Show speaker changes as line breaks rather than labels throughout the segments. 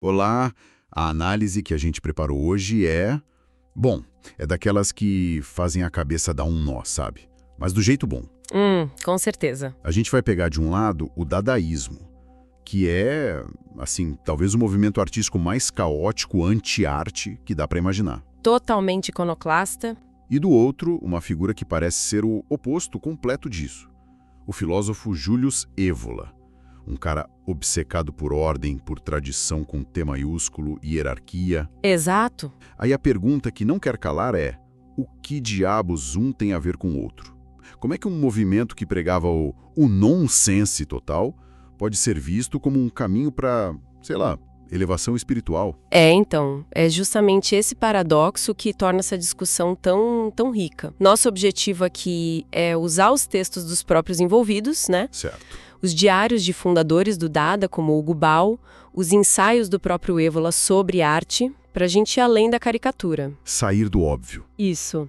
Olá, a análise que a gente preparou hoje bom, é daquelas que fazem a cabeça dar um nó, sabe? Mas do jeito bom.
Com certeza.
A gente vai pegar de um lado o dadaísmo, que é, assim, talvez o movimento artístico mais caótico anti-arte que dá para imaginar.
Totalmente iconoclasta.
E do outro, uma figura que parece ser o oposto completo disso. O filósofo Julius Evola. Um cara obcecado por ordem, por tradição com T maiúsculo, hierarquia.
Exato.
Aí a pergunta que não quer calar é: o que diabos um tem a ver com o outro? Como é que um movimento que pregava o nonsense total pode ser visto como um caminho para, sei lá, elevação espiritual?
Então, é justamente esse paradoxo que torna essa discussão tão rica. Nosso objetivo aqui é usar os textos dos próprios envolvidos, né?
Certo.
Os diários de fundadores do Dada, como Hugo Ball, os ensaios do próprio Evola sobre arte, para a gente ir além da caricatura.
Sair do óbvio.
Isso.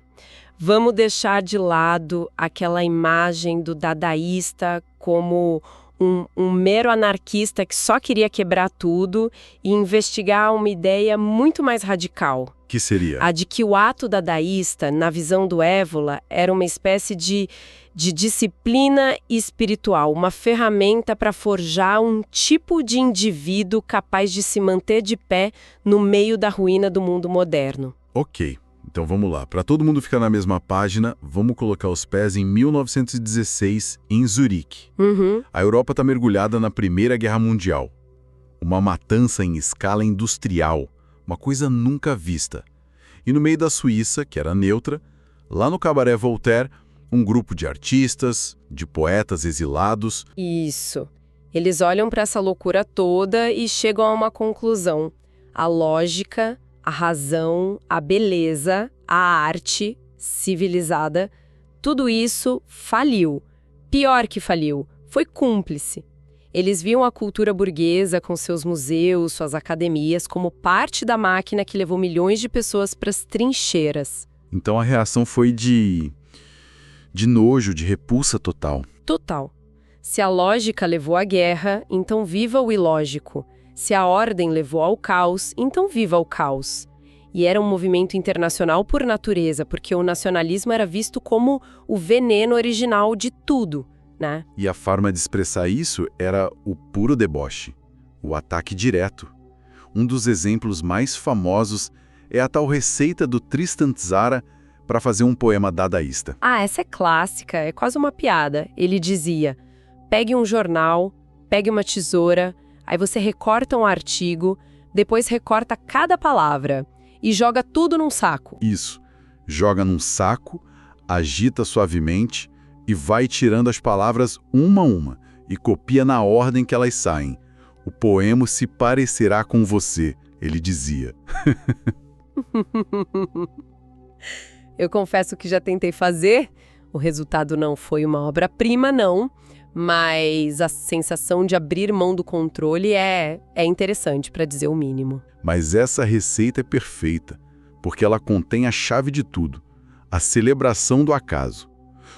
Vamos deixar de lado aquela imagem do dadaísta como um mero anarquista que só queria quebrar tudo e investigar uma ideia muito mais radical.
Que seria?
A de que o ato dadaísta, na visão do Evola, era uma espécie de disciplina espiritual, uma ferramenta para forjar um tipo de indivíduo capaz de se manter de pé no meio da ruína do mundo moderno.
Ok, então vamos lá. Para todo mundo ficar na mesma página, vamos colocar os pés em 1916, em Zurique. A Europa está mergulhada na Primeira Guerra Mundial. Uma matança em escala industrial, uma coisa nunca vista. E no meio da Suíça, que era neutra, lá no Cabaré Voltaire, um grupo de artistas, de poetas exilados.
Isso. Eles olham para essa loucura toda e chegam a uma conclusão. A lógica, a razão, a beleza, a arte civilizada, tudo isso faliu. Pior que faliu, foi cúmplice. Eles viam a cultura burguesa com seus museus, suas academias, como parte da máquina que levou milhões de pessoas para as trincheiras.
Então a reação foi de nojo, de repulsa total.
Total. Se a lógica levou à guerra, então viva o ilógico. Se a ordem levou ao caos, então viva o caos. E era um movimento internacional por natureza, porque o nacionalismo era visto como o veneno original de tudo, né?
E a forma de expressar isso era o puro deboche, o ataque direto. Um dos exemplos mais famosos é a tal receita do Tristan Tzara para fazer um poema dadaísta.
Essa é clássica, é quase uma piada. Ele dizia: pegue um jornal, pegue uma tesoura, aí você recorta um artigo, depois recorta cada palavra e joga tudo num saco.
Isso. Joga num saco, agita suavemente e vai tirando as palavras uma a uma e copia na ordem que elas saem. O poema se parecerá com você, ele dizia.
Eu confesso que já tentei fazer, o resultado não foi uma obra-prima, não, mas a sensação de abrir mão do controle é interessante, para dizer o mínimo.
Mas essa receita é perfeita, porque ela contém a chave de tudo, a celebração do acaso.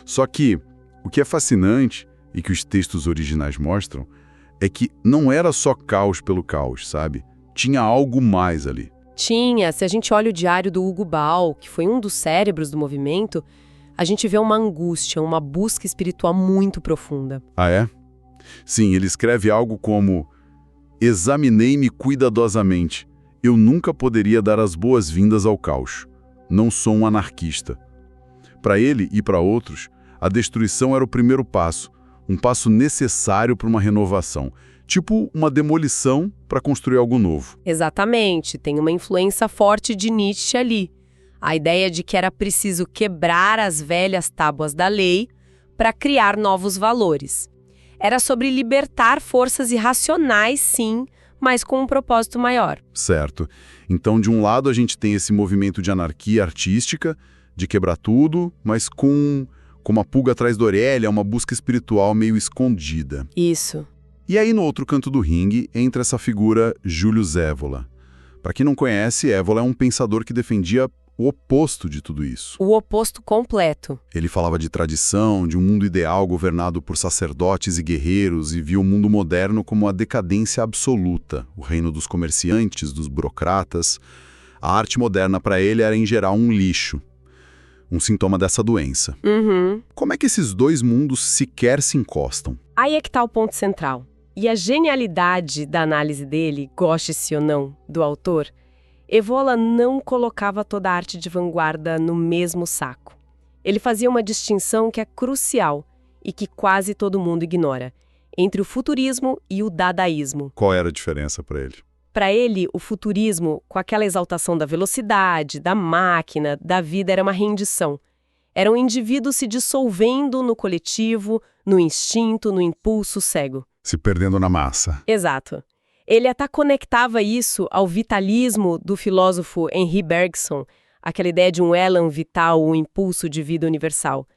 Só que o que é fascinante, e que os textos originais mostram, é que não era só caos pelo caos, sabe? Tinha algo mais ali.
Tinha, se a gente olha o diário do Hugo Ball, que foi um dos cérebros do movimento, a gente vê uma angústia, uma busca espiritual muito profunda.
Ah, é? Sim, ele escreve algo como: examinei-me cuidadosamente. Eu nunca poderia dar as boas-vindas ao caos. Não sou um anarquista. Para ele e para outros, a destruição era o primeiro passo, um passo necessário para uma renovação. Tipo uma demolição para construir algo novo.
Exatamente, tem uma influência forte de Nietzsche ali. A ideia de que era preciso quebrar as velhas tábuas da lei para criar novos valores. Era sobre libertar forças irracionais, sim, mas com um propósito maior.
Certo. Então, de um lado, a gente tem esse movimento de anarquia artística, de quebrar tudo, mas com uma pulga atrás da orelha, uma busca espiritual meio escondida.
Isso.
E aí, no outro canto do ringue, entra essa figura Julius Evola. Para quem não conhece, Evola é um pensador que defendia o oposto de tudo isso.
O oposto completo.
Ele falava de tradição, de um mundo ideal governado por sacerdotes e guerreiros, e via o mundo moderno como a decadência absoluta, o reino dos comerciantes, dos burocratas. A arte moderna para ele era, em geral, um lixo, um sintoma dessa doença. Como é que esses dois mundos sequer se encostam?
Aí é que está o ponto central. E a genialidade da análise dele, goste-se ou não, do autor, Evola não colocava toda a arte de vanguarda no mesmo saco. Ele fazia uma distinção que é crucial e que quase todo mundo ignora, entre o futurismo e o dadaísmo.
Qual era a diferença para ele?
Para ele, o futurismo, com aquela exaltação da velocidade, da máquina, da vida, era uma rendição. Era um indivíduo se dissolvendo no coletivo, no instinto, no impulso cego.
Se perdendo na massa.
Exato. Ele até conectava isso ao vitalismo do filósofo Henri Bergson, aquela ideia de um élan vital, um impulso de vida universal.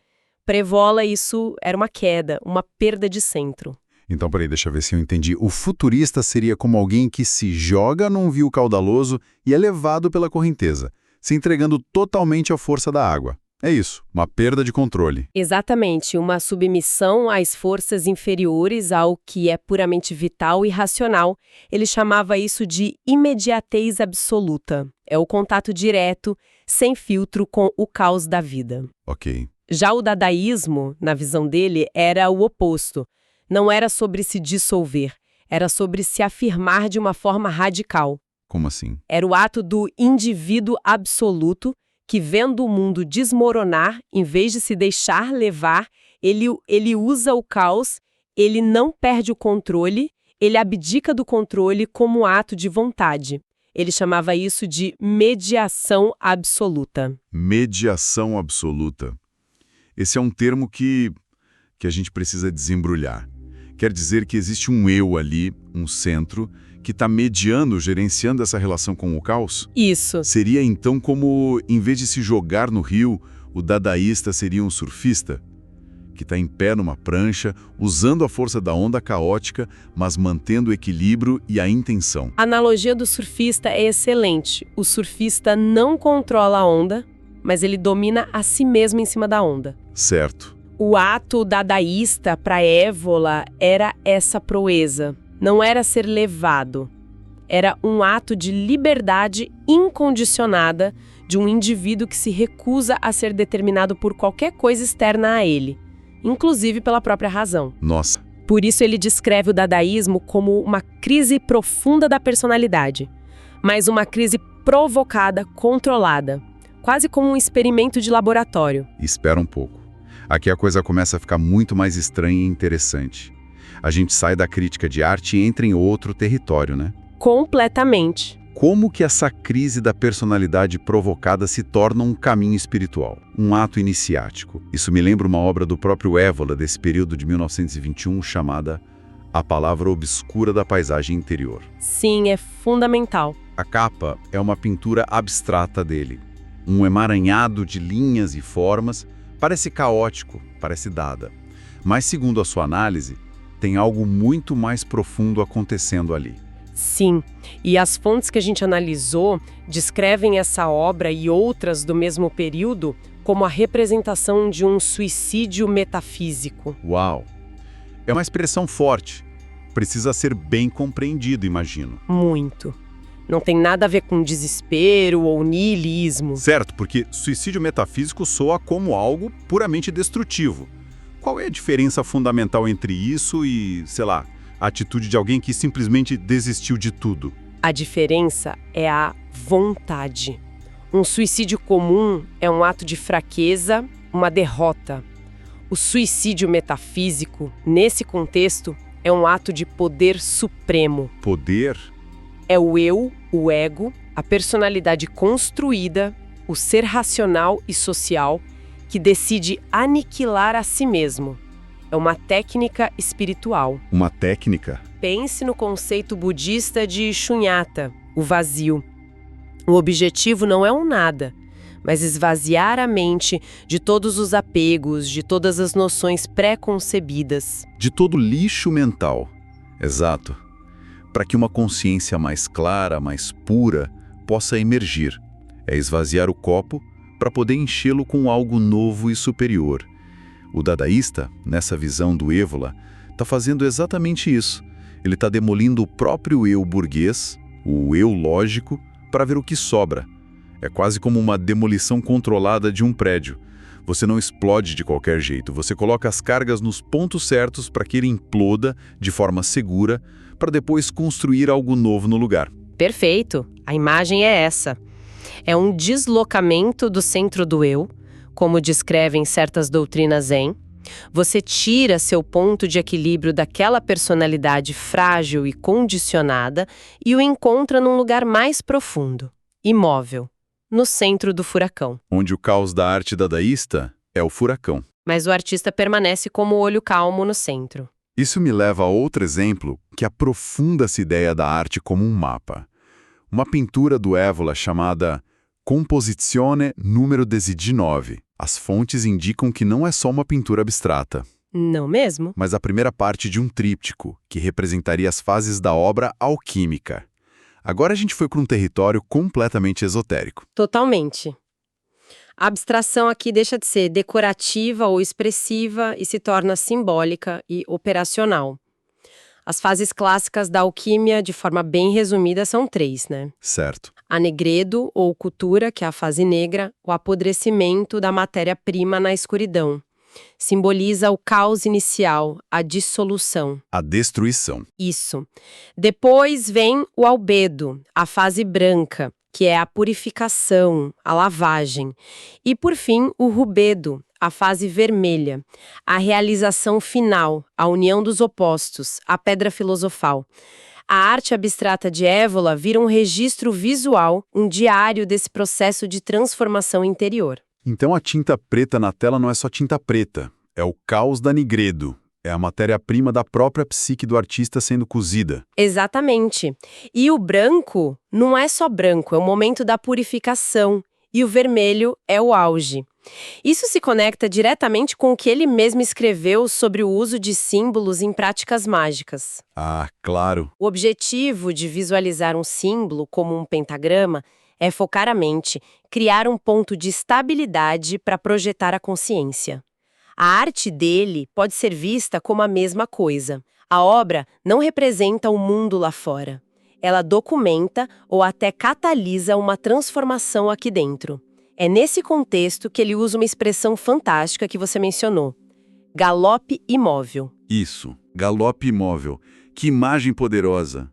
Para Evola, isso era uma queda, uma perda de centro.
Então, peraí, deixa eu ver se eu entendi. O futurista seria como alguém que se joga num rio caudaloso e é levado pela correnteza, se entregando totalmente à força da água. É isso, uma perda de controle.
Exatamente, uma submissão às forças inferiores ao que é puramente vital e racional. Ele chamava isso de imediatez absoluta. É o contato direto, sem filtro com o caos da vida.
Ok.
Já o dadaísmo, na visão dele, era o oposto. Não era sobre se dissolver, era sobre se afirmar de uma forma radical.
Como assim?
Era o ato do indivíduo absoluto que, vendo o mundo desmoronar, em vez de se deixar levar, ele usa o caos, ele não perde o controle, ele abdica do controle como ato de vontade. Ele chamava isso de mediação absoluta.
Mediação absoluta. Esse é um termo que a gente precisa desembrulhar. Quer dizer que existe um eu ali, um centro, que está mediando, gerenciando essa relação com o caos?
Isso.
Seria então como, em vez de se jogar no rio, o dadaísta seria um surfista? Que está em pé numa prancha, usando a força da onda caótica, mas mantendo o equilíbrio e a intenção.
A analogia do surfista é excelente. O surfista não controla a onda, mas ele domina a si mesmo em cima da onda.
Certo.
O ato dadaísta para Évola era essa proeza. Não era ser levado. Era um ato de liberdade incondicionada de um indivíduo que se recusa a ser determinado por qualquer coisa externa a ele, inclusive pela própria razão.
Nossa.
Por isso ele descreve o dadaísmo como uma crise profunda da personalidade, mas uma crise provocada, controlada, quase como um experimento de laboratório.
Espera um pouco. Aqui a coisa começa a ficar muito mais estranha e interessante. A gente sai da crítica de arte e entra em outro território, né?
Completamente.
Como que essa crise da personalidade provocada se torna um caminho espiritual, um ato iniciático? Isso me lembra uma obra do próprio Évola, desse período de 1921, chamada A Palavra Obscura da Paisagem Interior.
Sim, é fundamental.
A capa é uma pintura abstrata dele. Um emaranhado de linhas e formas, parece caótico, parece dada. Mas, segundo a sua análise, tem algo muito mais profundo acontecendo ali.
Sim, e as fontes que a gente analisou descrevem essa obra e outras do mesmo período como a representação de um suicídio metafísico.
Uau! É uma expressão forte. Precisa ser bem compreendido, imagino.
Muito. Não tem nada a ver com desespero ou niilismo.
Certo, porque suicídio metafísico soa como algo puramente destrutivo. Qual é a diferença fundamental entre isso e, sei lá, a atitude de alguém que simplesmente desistiu de tudo?
A diferença é a vontade. Um suicídio comum é um ato de fraqueza, uma derrota. O suicídio metafísico, nesse contexto, é um ato de poder supremo.
Poder?
É o eu, o ego, a personalidade construída, o ser racional e social, que decide aniquilar a si mesmo. É uma técnica espiritual.
Uma técnica?
Pense no conceito budista de shunyata, o vazio. O objetivo não é um nada, mas esvaziar a mente de todos os apegos, de todas as noções pré-concebidas.
De todo lixo mental. Exato. Para que uma consciência mais clara, mais pura, possa emergir. É esvaziar o copo para poder enchê-lo com algo novo e superior. O dadaísta, nessa visão do Evola, está fazendo exatamente isso. Ele está demolindo o próprio eu burguês, o eu lógico, para ver o que sobra. É quase como uma demolição controlada de um prédio. Você não explode de qualquer jeito, você coloca as cargas nos pontos certos para que ele imploda de forma segura, para depois construir algo novo no lugar.
Perfeito. A imagem é essa. É um deslocamento do centro do eu, como descrevem certas doutrinas Zen. Você tira seu ponto de equilíbrio daquela personalidade frágil e condicionada e o encontra num lugar mais profundo, imóvel, no centro do furacão.
Onde o caos da arte dadaísta é o furacão.
Mas o artista permanece como o olho calmo no centro.
Isso me leva a outro exemplo que aprofunda essa ideia da arte como um mapa. Uma pintura do Evola chamada Composizione numero 19. As fontes indicam que não é só uma pintura abstrata.
Não mesmo?
Mas a primeira parte de um tríptico, que representaria as fases da obra alquímica. Agora a gente foi para um território completamente esotérico.
Totalmente. A abstração aqui deixa de ser decorativa ou expressiva e se torna simbólica e operacional. As fases clássicas da alquimia, de forma bem resumida, são 3, né?
Certo.
A negredo, ou cultura, que é a fase negra, o apodrecimento da matéria-prima na escuridão. Simboliza o caos inicial, a dissolução.
A destruição.
Isso. Depois vem o albedo, a fase branca, que é a purificação, a lavagem. E, por fim, o rubedo, a fase vermelha, a realização final, a união dos opostos, a pedra filosofal. A arte abstrata de Evola vira um registro visual, um diário desse processo de transformação interior.
Então a tinta preta na tela não é só tinta preta, é o caos da Nigredo. É a matéria-prima da própria psique do artista sendo cozida.
Exatamente. E o branco não é só branco, é o momento da purificação. E o vermelho é o auge. Isso se conecta diretamente com o que ele mesmo escreveu sobre o uso de símbolos em práticas mágicas.
Ah, claro.
O objetivo de visualizar um símbolo, como um pentagrama, é focar a mente, criar um ponto de estabilidade para projetar a consciência. A arte dele pode ser vista como a mesma coisa. A obra não representa o mundo lá fora. Ela documenta ou até catalisa uma transformação aqui dentro. É nesse contexto que ele usa uma expressão fantástica que você mencionou. Galope imóvel.
Isso, galope imóvel. Que imagem poderosa.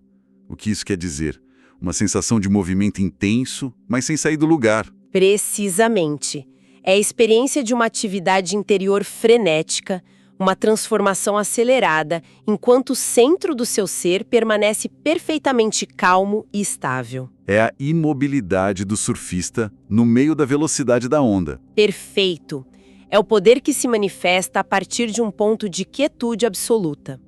O que isso quer dizer? Uma sensação de movimento intenso, mas sem sair do lugar.
Precisamente. É a experiência de uma atividade interior frenética, uma transformação acelerada, enquanto o centro do seu ser permanece perfeitamente calmo e estável.
É a imobilidade do surfista no meio da velocidade da onda.
Perfeito. É o poder que se manifesta a partir de um ponto de quietude absoluta.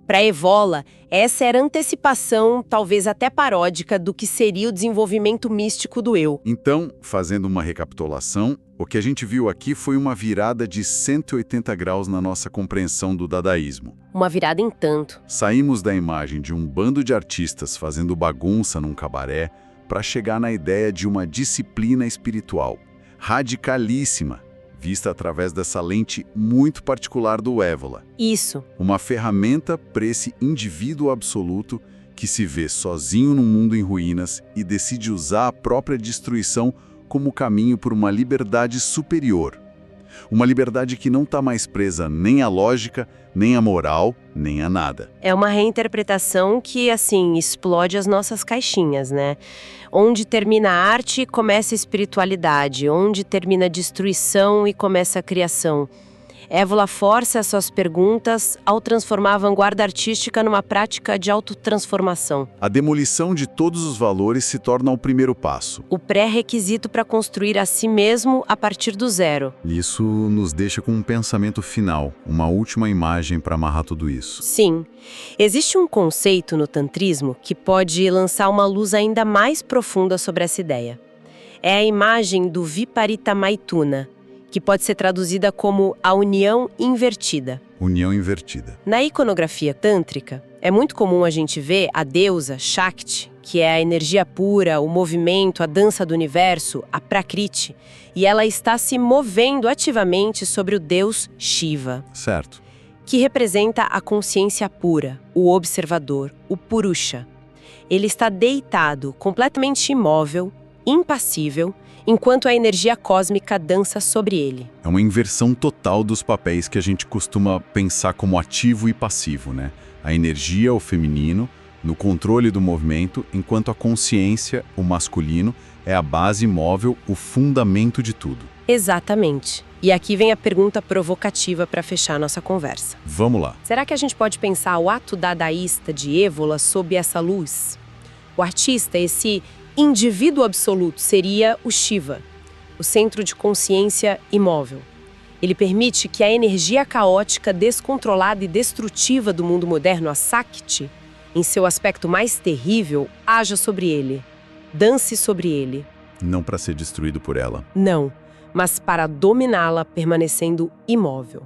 Para Evola, essa era a antecipação, talvez até paródica, do que seria o desenvolvimento místico do eu.
Então, fazendo uma recapitulação, o que a gente viu aqui foi uma virada de 180 graus na nossa compreensão do dadaísmo.
Uma virada em tanto.
Saímos da imagem de um bando de artistas fazendo bagunça num cabaré para chegar na ideia de uma disciplina espiritual, radicalíssima, vista através dessa lente muito particular do Evola.
Isso.
Uma ferramenta para esse indivíduo absoluto que se vê sozinho num mundo em ruínas e decide usar a própria destruição como caminho por uma liberdade superior. Uma liberdade que não está mais presa nem à lógica, nem à moral, nem a nada.
É uma reinterpretação que, assim, explode as nossas caixinhas, né? Onde termina a arte, começa a espiritualidade. Onde termina a destruição e começa a criação. Evola força as suas perguntas ao transformar a vanguarda artística numa prática de autotransformação.
A demolição de todos os valores se torna o primeiro passo.
O pré-requisito para construir a si mesmo a partir do zero.
Isso nos deixa com um pensamento final, uma última imagem para amarrar tudo isso.
Sim. Existe um conceito no tantrismo que pode lançar uma luz ainda mais profunda sobre essa ideia. É a imagem do Viparita Maithuna, que pode ser traduzida como a união invertida.
União invertida.
Na iconografia tântrica, é muito comum a gente ver a deusa Shakti, que é a energia pura, o movimento, a dança do universo, a Prakriti, e ela está se movendo ativamente sobre o deus Shiva.
Certo.
Que representa a consciência pura, o observador, o Purusha. Ele está deitado, completamente imóvel, impassível, enquanto a energia cósmica dança sobre ele.
É uma inversão total dos papéis que a gente costuma pensar como ativo e passivo, né? A energia, o feminino, no controle do movimento, enquanto a consciência, o masculino, é a base móvel, o fundamento de tudo.
Exatamente. E aqui vem a pergunta provocativa para fechar nossa conversa.
Vamos lá.
Será que a gente pode pensar o ato dadaísta de Evola sob essa luz? O artista, esse indivíduo absoluto, seria o Shiva, o centro de consciência imóvel. Ele permite que a energia caótica, descontrolada e destrutiva do mundo moderno, a Sakti, em seu aspecto mais terrível, haja sobre ele, dance sobre ele.
Não para ser destruído por ela.
Não, mas para dominá-la permanecendo imóvel.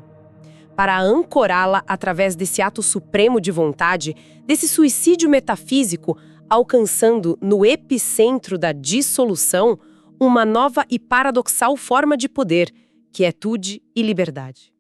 Para ancorá-la através desse ato supremo de vontade, desse suicídio metafísico, alcançando no epicentro da dissolução uma nova e paradoxal forma de poder, quietude e liberdade.